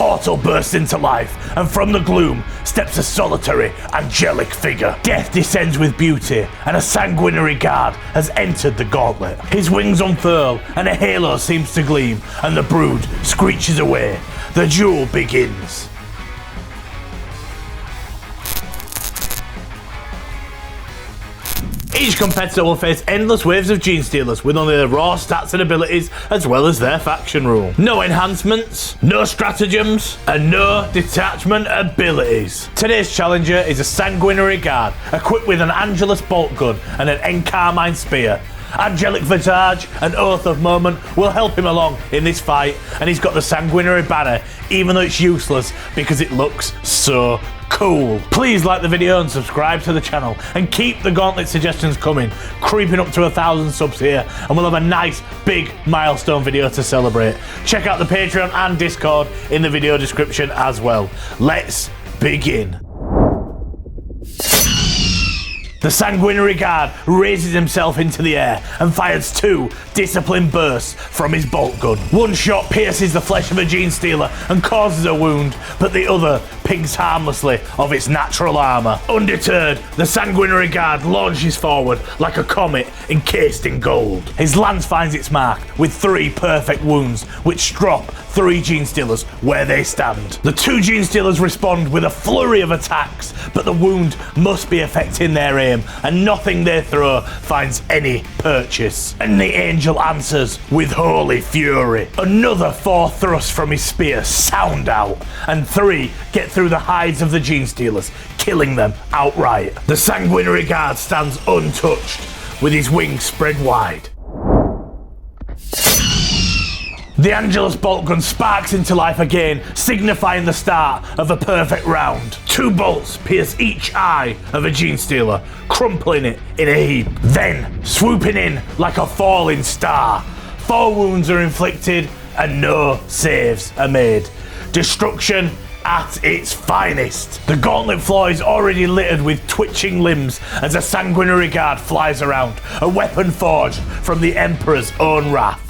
portal bursts into life, and from the gloom steps a solitary, angelic figure. Death descends with beauty, and a sanguinary guard has entered the gauntlet. His wings unfurl, and a halo seems to gleam, and the brood screeches away. The duel begins. Each competitor will face endless waves of Genestealers with only their raw stats and abilities as well as their faction rule. No enhancements, no stratagems, and no detachment abilities. Today's challenger is a Sanguinary Guard equipped with an Angelus bolt gun and an Carmine spear. Angelic Visage and Oath of Moment will help him along in this fight, and he's got the Sanguinary banner even though it's useless because it looks so cool. Please like the video and subscribe to the channel, and keep the gauntlet suggestions coming, creeping up to 1,000 subs here, and we'll have a nice big milestone video to celebrate. Check out the Patreon and Discord in the video description as well. Let's begin. The Sanguinary Guard raises himself into the air and fires 2 disciplined bursts from his bolt gun. One shot pierces the flesh of a Genestealer and causes a wound, but the other pings harmlessly of its natural armour. Undeterred, the Sanguinary Guard launches forward like a comet encased in gold. His lance finds its mark with 3 perfect wounds, which drop 3 Genestealers where they stand. The 2 Genestealers respond with a flurry of attacks, but the wound must be affecting their aim, and nothing they throw finds any purchase. And the angel answers with holy fury. Another 4 thrusts from his spear sound out, and 3 get through the hides of the Genestealers, killing them outright. The Sanguinary Guard stands untouched, with his wings spread wide. The Angelus bolt gun sparks into life again, signifying the start of a perfect round. 2 bolts pierce each eye of a Genestealer, crumpling it in a heap. Then, swooping in like a falling star, 4 wounds are inflicted and no saves are made. Destruction at its finest. The gauntlet floor is already littered with twitching limbs as a Sanguinary Guard flies around, a weapon forged from the Emperor's own wrath.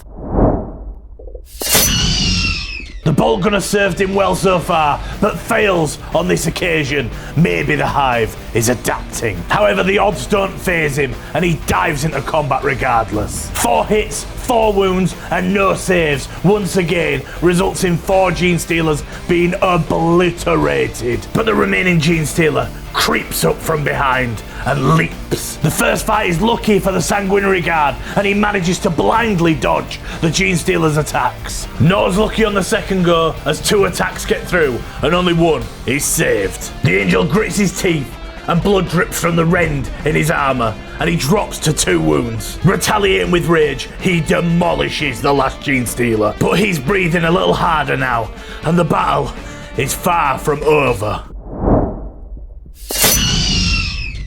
The bolt gun has served him well so far, but fails on this occasion. Maybe the Hive is adapting. However, the odds don't faze him, and he dives into combat regardless. 4 hits, 4 wounds, and no saves once again results in 4 Genestealers being obliterated. But the remaining Genestealer creeps up from behind and leaps. The first fight is lucky for the Sanguinary Guard, and he manages to blindly dodge the Genestealer's attacks. Not as lucky on the second go, as 2 attacks get through and only 1 is saved. The angel grits his teeth and blood drips from the rend in his armour, and he drops to 2 wounds. Retaliating with rage, he demolishes the last Genestealer. But he's breathing a little harder now, and the battle is far from over.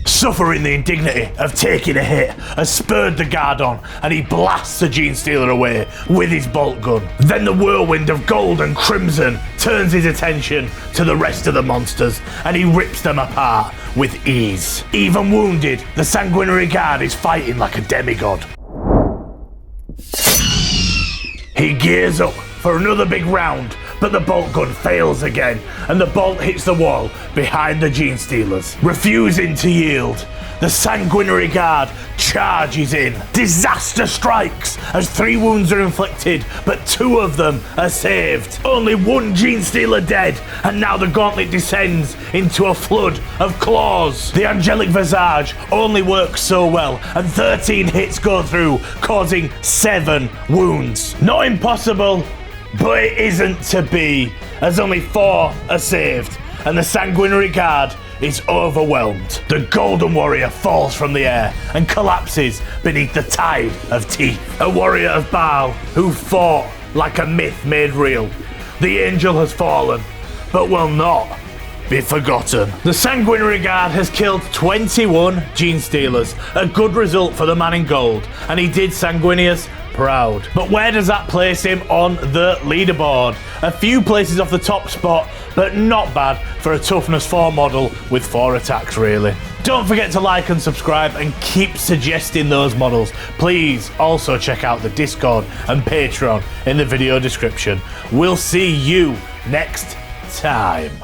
Suffering the indignity of taking a hit has spurred the guard on, and he blasts the Genestealer away with his bolt gun. Then the whirlwind of gold and crimson turns his attention to the rest of the monsters, and he rips them apart with ease. Even wounded, the Sanguinary Guard is fighting like a demigod. He gears up for another big round, but the bolt gun fails again, and the bolt hits the wall behind the Genestealers. Refusing to yield, the Sanguinary Guard charges in. Disaster strikes as 3 wounds are inflicted, but 2 of them are saved. Only 1 Genestealer dead, and now the gauntlet descends into a flood of claws. The Angelic Visage only works so well, and 13 hits go through, causing 7 wounds. Not impossible, but it isn't to be, as only 4 are saved, and the Sanguinary Guard is overwhelmed. The Golden Warrior falls from the air and collapses beneath the tide of teeth. A warrior of Baal who fought like a myth made real. The angel has fallen, but will not be forgotten. The Sanguinary Guard has killed 21 Genestealers, a good result for the man in gold, and he did sanguineous proud. But where does that place him on the leaderboard? A few places off the top spot, but not bad for a toughness 4 model with 4 attacks really. Don't forget to like and subscribe and keep suggesting those models. Please also check out the Discord and Patreon in the video description. We'll see you next time.